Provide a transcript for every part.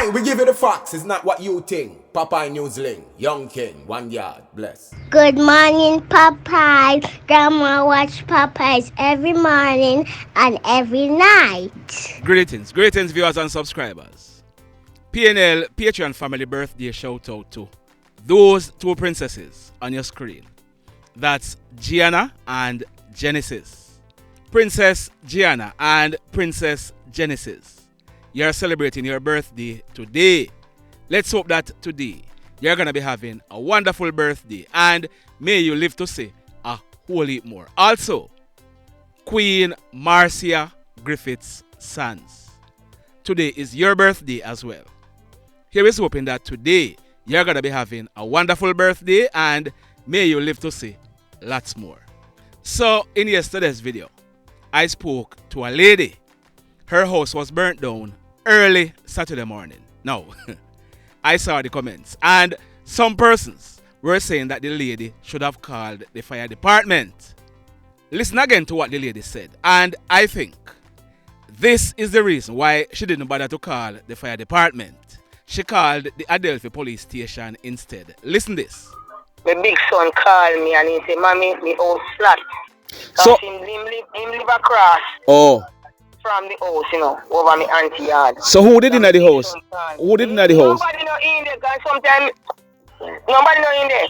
Aye, we give you the facts. It's not what you think. Popeye Newsling, Young King, 1 yard, bless. Good morning, Popeye. Grandma watch Popeyes every morning and every night. Greetings, viewers and subscribers. PNL Patreon family birthday shout out to those two princesses on your screen. That's Gianna and Genesis. Princess Gianna and Princess Genesis. You're celebrating your birthday today. Let's hope that today you're going to be having a wonderful birthday and may you live to see a whole heap more. Also, Queen Marcia Griffith's sons. Today is your birthday as well. Here is hoping that today you're going to be having a wonderful birthday and may you live to see lots more. So in yesterday's video, I spoke to a lady. Her house was burnt down early Saturday morning. Now, I saw the comments and some persons were saying that the lady should have called the fire department. Listen again to what the lady said, and I think this is the reason why she didn't bother to call the fire department. She called the Adelphi police station instead. Listen this. My big son called me and he said, Mommy, me house flat. So him live across from the house, over my auntie yard. So who did in the house? Who did in the house? Nobody know in there, because sometimes nobody know in there.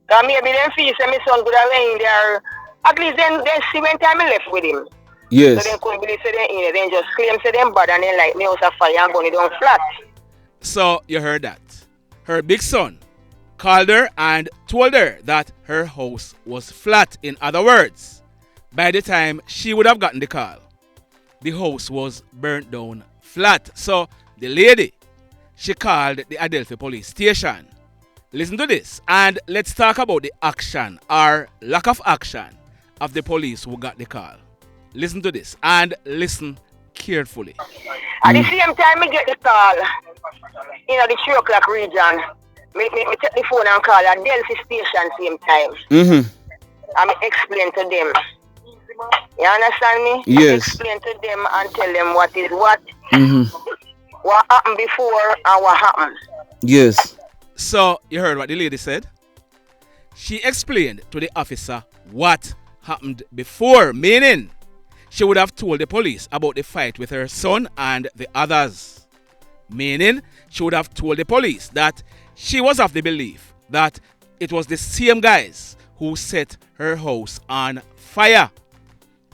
Because maybe them feel say my son could have been in there. At least then see when time I left with him. Yes. So they couldn't believe say they in there. Then just claim say them bad and then like me house a fire and burn it down flat. So you heard that. Her big son called her and told her that her house was flat. In other words, by the time she would have gotten the call, the house was burnt down flat. So the lady, she called the Adelphi police station. Listen to this and let's talk about the action or lack of action of the police who got the call. Listen to this and listen carefully. At the same time, I get the call, the 3 o'clock region. Me take the phone and call at Delphi station same time. And I explain to them. You understand me? Yes. I explain to them and tell them what is what. What happened before and what happened. Yes. So you heard what the lady said? She explained to the officer what happened before, meaning she would have told the police about the fight with her son and the others. Meaning she would have told the police that she was of the belief that it was the same guys who set her house on fire.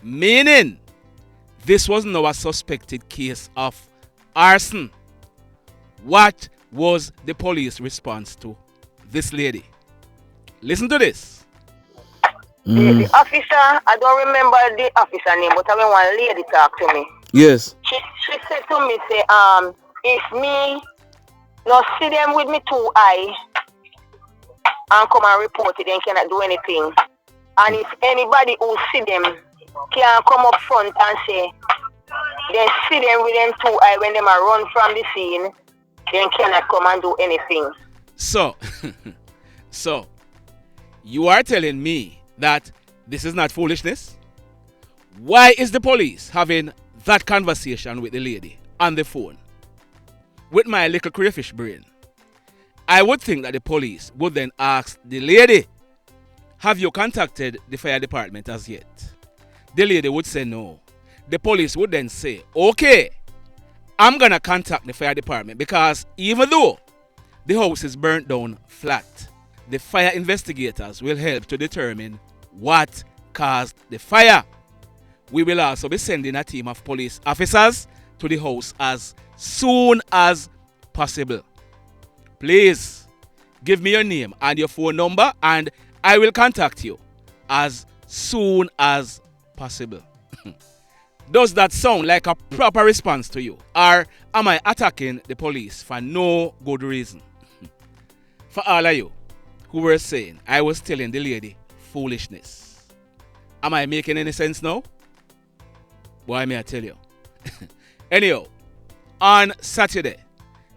Meaning this was now a suspected case of arson. What was the police response to this lady? Listen to this. The officer, I don't remember the officer name, but I mean one lady talk to me. Yes. She said to me, say, if me not see them with me 2 eye and come and report it, then cannot do anything. And if anybody who see them can come up front and say, then see them with them 2 eye when them are run from the scene, then cannot come and do anything. So you are telling me that this is not foolishness? Why is the police having that conversation with the lady on the phone? With my little crayfish brain, I would think that the police would then ask the lady, have you contacted the fire department as yet? The lady would say no. The police would then say, okay, I'm going to contact the fire department because even though the house is burnt down flat, the fire investigators will help to determine what caused the fire. We will also be sending a team of police officers to the house as soon as possible. Please give me your name and your phone number and I will contact you as soon as possible. Does that sound like a proper response to you? Or am I attacking the police for no good reason? For all of you who were saying I was telling the lady foolishness, am I making any sense now? Why may I tell you? Anyhow, on Saturday,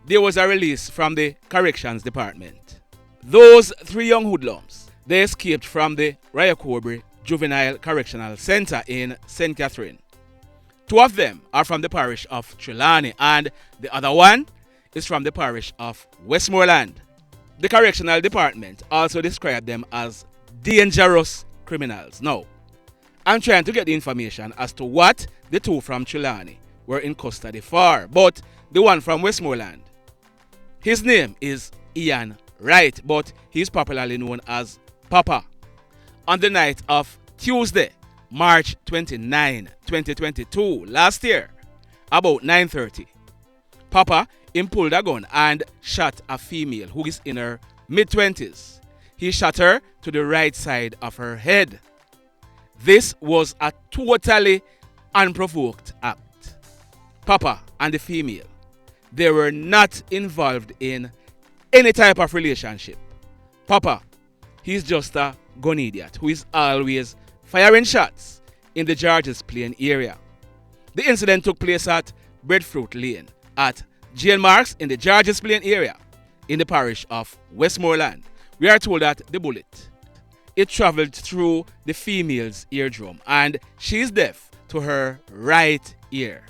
there was a release from the corrections department. Those 3 young hoodlums, they escaped from the Wright Juvenile Correctional Center in St. Catherine. 2 of them are from the parish of Trelawney and the other one is from the parish of Westmoreland. The correctional department also described them as dangerous criminals. Now, I'm trying to get the information as to what the two from Trelawney were in custody for, but the one from Westmoreland, his name is Ian Wright, but he's popularly known as Papa. On the night of Tuesday, March 29, 2022, last year, about 9:30, Papa pulled a gun and shot a female who is in her mid-20s. He shot her to the right side of her head. This was a totally unprovoked act. Papa and the female, they were not involved in any type of relationship. Papa, he's just a gun idiot who is always firing shots in the Georges Plain area. The incident took place at Breadfruit Lane at Jane Marks in the Georges Plain area in the parish of Westmoreland. We are told that the bullet, it traveled through the female's eardrum and she is deaf to her right ear.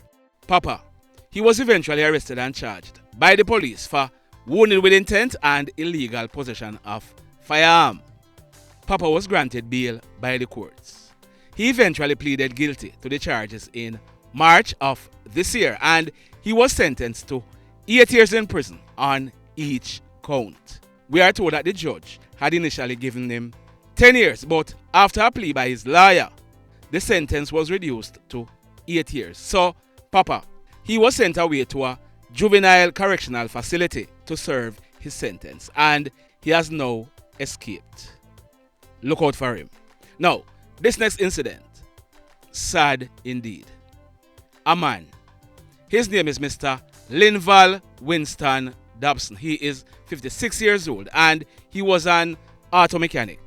Papa, he was eventually arrested and charged by the police for wounding with intent and illegal possession of firearm. Papa was granted bail by the courts. He eventually pleaded guilty to the charges in March of this year and he was sentenced to 8 years in prison on each count. We are told that the judge had initially given him 10 years, but after a plea by his lawyer, the sentence was reduced to 8 years. So, Papa, he was sent away to a juvenile correctional facility to serve his sentence, and he has now escaped. Look out for him. Now, this next incident, sad indeed. A man, his name is Mr. Linval Winston Dobson. He is 56 years old and he was an auto mechanic.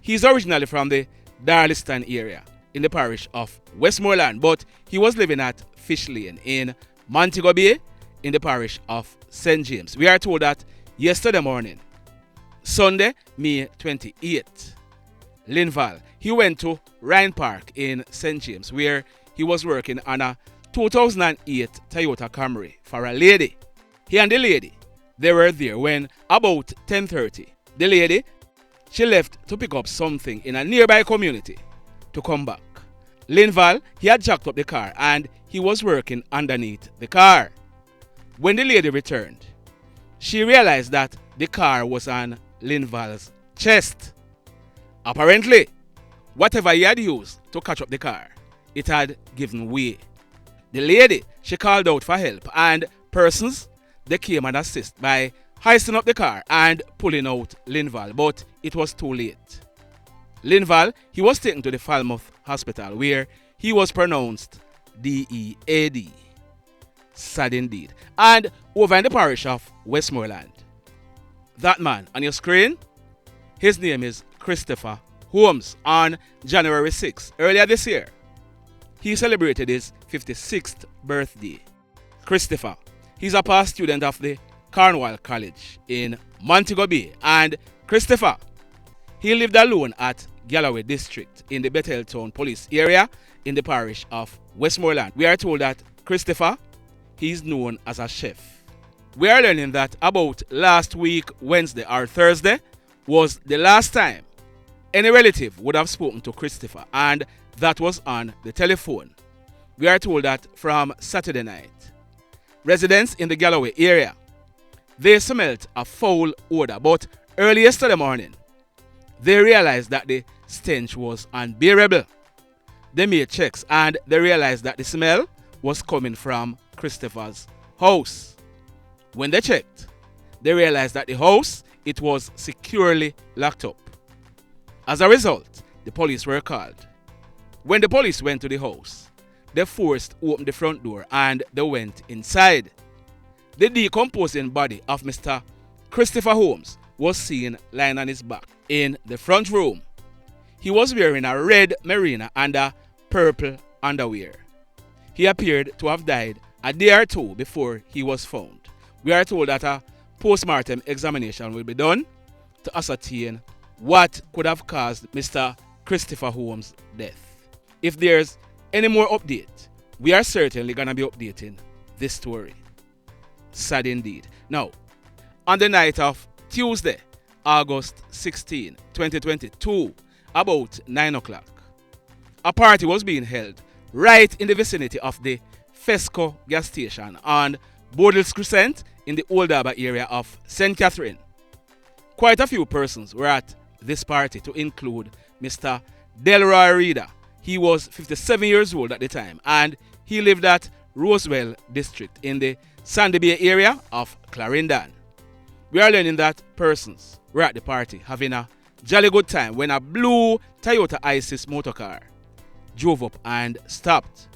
He's originally from the Darliston area in the parish of Westmoreland, but he was living at Fish Lane in Montego Bay in the parish of St. James. We are told that yesterday morning, Sunday, May 28th, Linval, he went to Rhine Park in St. James where he was working on a 2008 Toyota Camry for a lady. He and the lady, they were there when about 10:30, the lady, she left to pick up something in a nearby community to come back. Linval, he had jacked up the car and he was working underneath the car. When the lady returned, she realized that the car was on Linval's chest. Apparently, whatever he had used to catch up the car, it had given way. The lady, she called out for help and persons, they came and assist by hoisting up the car and pulling out Linval, but it was too late. Linval, he was taken to the Falmouth Hospital where he was pronounced DEAD. Sad indeed. And over in the parish of Westmoreland, that man on your screen, his name is Christopher Holmes. On January 6th, earlier this year, he celebrated his 56th birthday. Christopher, he's a past student of the Cornwall College in Montego Bay, and Christopher, he lived alone at Galloway District in the Betheltown Police area in the parish of Westmoreland. We are told that Christopher, he's known as a chef. We are learning that about last week, Wednesday or Thursday, was the last time any relative would have spoken to Christopher, and that was on the telephone. We are told that from Saturday night, residents in the Galloway area, they smelled a foul odor, but early yesterday morning, they realized that the stench was unbearable. They made checks and they realized that the smell was coming from Christopher's house. When they checked, they realized that the house, it was securely locked up. As a result, the police were called. When the police went to the house, they forced open the front door and they went inside. The decomposing body of Mr. Christopher Holmes was seen lying on his back in the front room. He was wearing a red merino and a purple underwear. He appeared to have died a day or two before he was found. We are told that a post-mortem examination will be done to ascertain what could have caused Mr. Christopher Holmes' death. If there's any more update, we are certainly going to be updating this story. sad indeed. Now, on the night of Tuesday, August 16, 2022, about 9 o'clock, a party was being held right in the vicinity of the Fesco gas station on Bodles Crescent in the Old Harbour area of St. Catherine. Quite a few persons were at this party, to include Mr. Delroy Reader. He was 57 years old at the time, and he lived at Roswell District in the Sandy Bay area of Clarendon. We are learning that persons were at the party having a jolly good time when a blue Toyota Isis motorcar drove up and stopped.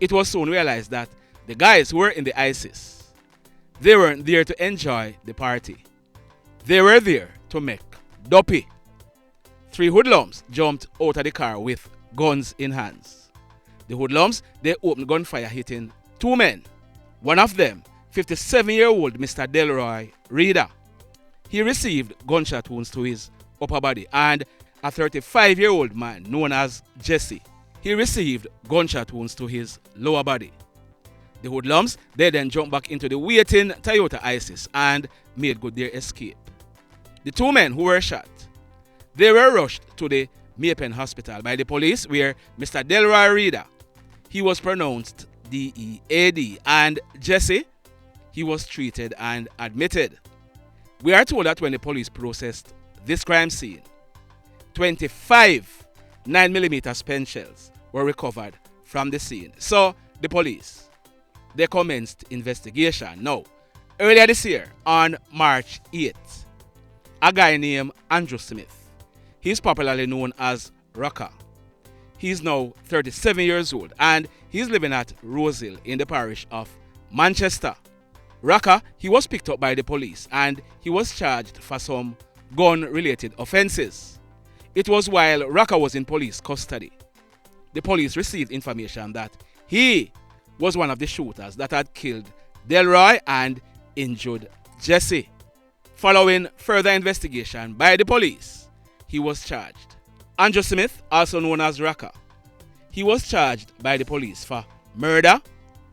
It was soon realized that the guys who were in the Isis, they weren't there to enjoy the party. They were there to make dopey. 3 hoodlums jumped out of the car with guns in hands. The hoodlums, they opened gunfire hitting 2 men. One of them, 57-year-old Mr. Delroy Reader. He received gunshot wounds to his upper body, and a 35-year-old man known as Jesse. He received gunshot wounds to his lower body. The hoodlums, they then jumped back into the waiting Toyota Isis and made good their escape. The 2 men who were shot, they were rushed to the Mayhem hospital by the police, where Mr. Delroy Reader, he was pronounced DEAD, and Jesse, he was treated and admitted. We are told that when the police processed this crime scene, 25 9mm spent shells were recovered from the scene. So the police, they commenced investigation. Now, earlier this year, on March 8th, a guy named Andrew Smith, he's popularly known as ROCKA. He's now 37 years old, and he's living at Rosehill in the parish of Manchester. ROCKA, he was picked up by the police and he was charged for some gun-related offenses. It was while ROCKA was in police custody. The police received information that he was one of the shooters that had killed Delroy and injured Jesse. Following further investigation by the police, he was charged. Andrew Smith, also known as ROCKA, he was charged by the police for murder,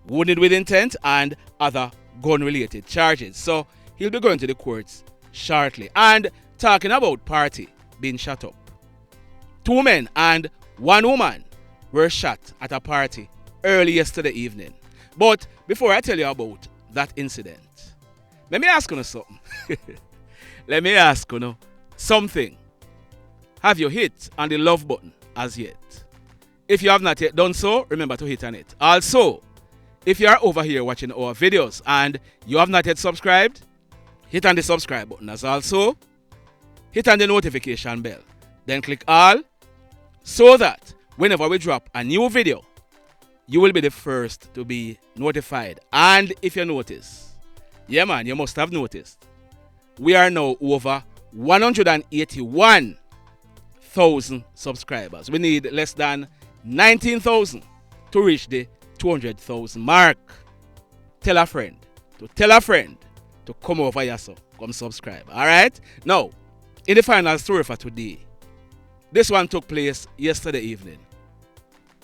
wounded with intent, and other gun-related charges. So he'll be going to the courts shortly. And talking about party being shut up, 2 men and 1 woman were shot at a party early yesterday evening. But before I tell you about that incident, let me ask you something. Let me ask you something. Have you hit on the love button as yet? If you have not yet done so, remember to hit on it. Also, if you are over here watching our videos and you have not yet subscribed, hit on the subscribe button as also. Hit on the notification bell. Then click all, so that whenever we drop a new video, you will be the first to be notified. And if you notice, yeah man, you must have noticed, we are now over 181,000 subscribers. We need less than 19,000 to reach the 200,000 mark. Tell a friend to come over here, so come subscribe. Alright? Now, in the final story for today, this one took place yesterday evening,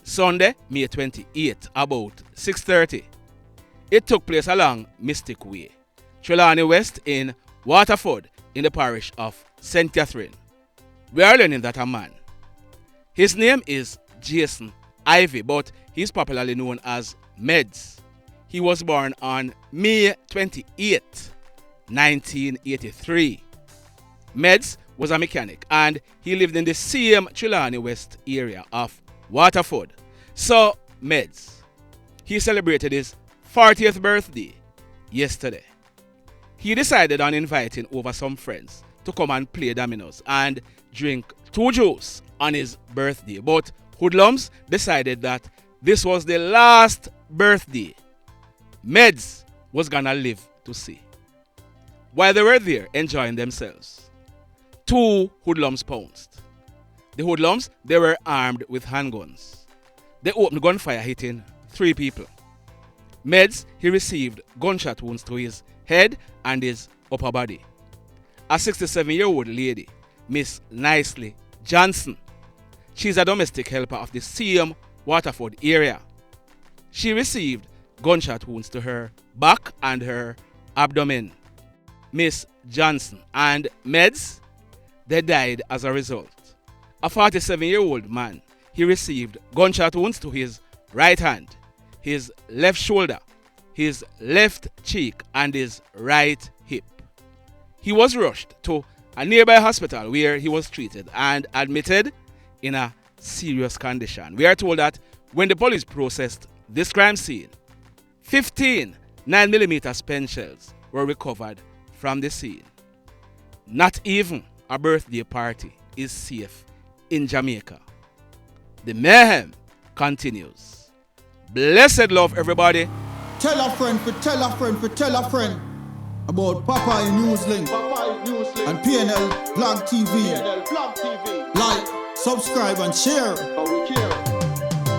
Sunday, May 28th, about 6:30. It took place along Mystic Way, Trelawney West in Waterford in the parish of St. Catherine. We are learning that a man, his name is Jason Ivy, but he's popularly known as MEDZ. He was born on May 28, 1983. MEDZ was a mechanic and he lived in the same Trelawney West area of Waterford. So MEDZ, he celebrated his 40th birthday yesterday. He decided on inviting over some friends to come and play dominoes and drink 2 juice on his birthday. But Hoodlums decided that this was the last birthday MEDZ was gonna live to see. While they were there enjoying themselves, 2 hoodlums pounced. The hoodlums, they were armed with handguns. They opened gunfire hitting 3 people. MEDZ, he received gunshot wounds to his head and his upper body. A 67-year-old lady, Miss Nicely Johnson, she's a domestic helper of the same Waterford area. She received gunshot wounds to her back and her abdomen. Miss Johnson and MEDZ, they died as a result. A 47-year-old man, he received gunshot wounds to his right hand, his left shoulder, his left cheek, and his right hip. He was rushed to a nearby hospital where he was treated and admitted in a serious condition. We are told that when the police processed this crime scene, 15 9mm spent shells were recovered from the scene. Not even a birthday party is safe in Jamaica. The mayhem continues. Blessed love, everybody. Tell a friend for tell a friend for tell a friend about Popeye Newslink and PNL Blog TV. Like, subscribe and share.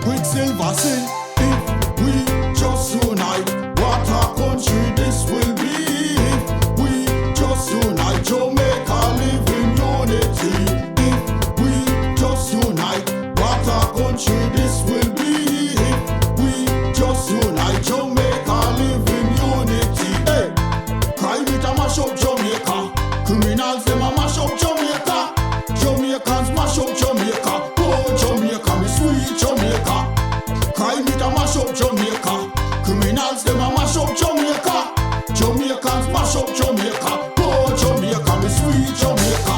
Quicksilver sing, if we just unite, what a country this will be. If we just unite, Jamaica live in unity. If we just unite, what a country this will be. If we just unite, Jamaica live in unity. Hey, crime it a mash up Jamaica, criminals them a mash up Jamaica. Jamaicans mash up Jamaica. Oh Jamaica, me sweet Jamaica. Crime it a mash up Jamaica, criminals them a mash up Jamaica. Jamaicans mash up Jamaica. Oh Jamaica, me sweet Jamaica.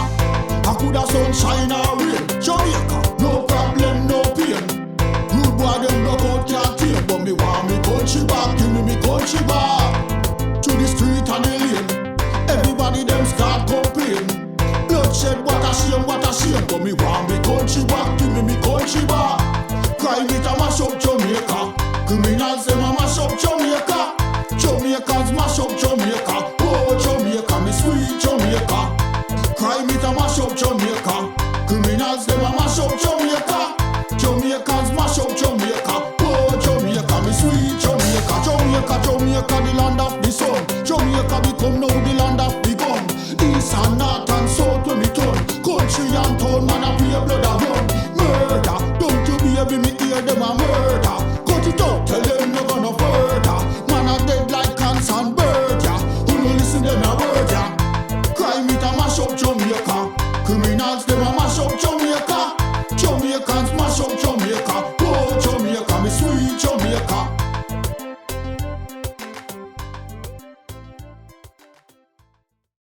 I coulda sunshine or rain, Jamaica, no problem, no pain. Rude boy them block out can't tame, but me want me country back, give me country back. To the street and the lane, everybody them start complain. Bloodshed, what a shame, but me want me country back, give me country back. Crime it a mash up Jamaica, criminals them a mash up Jamaica. Jamaicans mash up Jamaica. Oh Jamaica, me sweet Jamaica. Crime it a mash up Jamaica, criminals them a mash up Jamaica. Jamaicans mash up Jamaica. Oh Jamaica, me sweet Jamaica. Jamaica, Jamaica, the land of the sun. Jamaica become now the land of the gun. East and north and south when we turn. Country and town, man a pay blood a run. Murder, don't you baby me hear them a murder. Cut it out, tell them no gonna further. Man a dead like cans and bird, yeah. Who no listen them a word, yeah. Crime it a mash up Jamaica, criminals them a